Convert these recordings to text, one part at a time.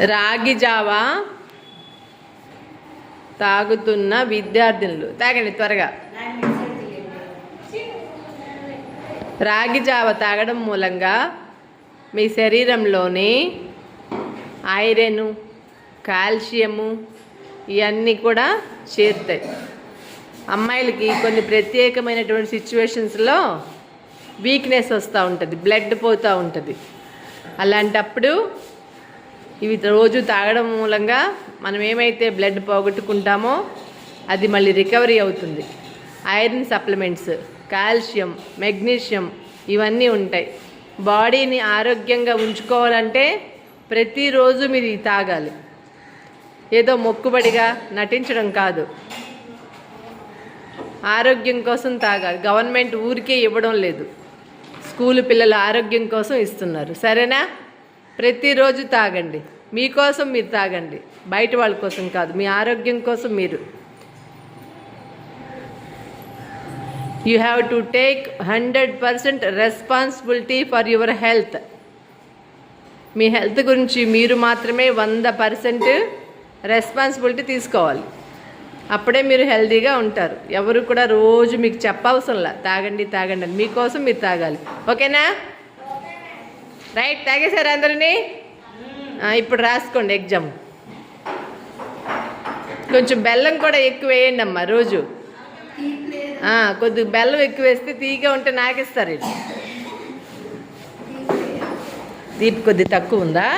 రాగి జావా తాగుతున్న విద్యార్థినులు తాగండి త్వరగా. రాగి జావ తాగడం మూలంగా మీ శరీరంలోని ఐరన్, కాల్షియము ఇవన్నీ కూడా చేరుతాయి. అమ్మాయిలకి కొన్ని ప్రత్యేకమైనటువంటి సిచ్యువేషన్స్లో వీక్నెస్ వస్తూ ఉంటుంది, బ్లడ్ పోతూ ఉంటుంది. అలాంటప్పుడు ఇవి రోజు తాగడం మూలంగా మనం ఏమైతే బ్లడ్ పోగొట్టుకుంటామో అది మళ్ళీ రికవరీ అవుతుంది. ఐరన్ సప్లిమెంట్స్, కాల్షియం, మెగ్నీషియం ఇవన్నీ ఉంటాయి. బాడీని ఆరోగ్యంగా ఉంచుకోవాలంటే ప్రతిరోజు మీరు ఇది తాగాలి. ఏదో మొక్కుబడిగా నటించడం కాదు, ఆరోగ్యం కోసం తాగాలి. గవర్నమెంట్ ఊరికే ఇవ్వడం లేదు, స్కూలు పిల్లల ఆరోగ్యం కోసం ఇస్తున్నారు. సరేనా? ప్రతిరోజు తాగండి, మీకోసం మీరు తాగండి, బయట వాళ్ళ కోసం కాదు, మీ ఆరోగ్యం కోసం మీరు. You have to take 100% responsibility for your health. Me health గురించి మీరు మాత్రమే 100% రెస్పాన్సిబిలిటీ తీసుకోవాలి. అప్పుడే మీరు హెల్తీగా ఉంటారు. ఎవరు కూడా రోజు మీకు చెప్పవసరంలా తాగండి తాగండి అని, మీకోసం మీరు తాగాలి. ఓకేనా? రైట్, తాగేశారు అందరినీ? ఇప్పుడు రాసుకోండి ఎగ్జామ్. కొంచెం బెల్లం కూడా ఎక్కువ వేయండి అమ్మా రోజు. కొద్దిగా బెల్లం ఎక్కువ వేస్తే తీగా ఉంటే నాకిస్తారు. ఇది తీపి కొద్దిగా తక్కువ ఉందా?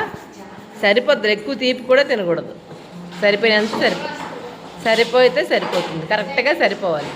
సరిపోద్ది, ఎక్కువ తీపి కూడా తినకూడదు. సరిపోయినంత సరిపోతే సరిపోతుంది, కరెక్ట్గా సరిపోవాలి.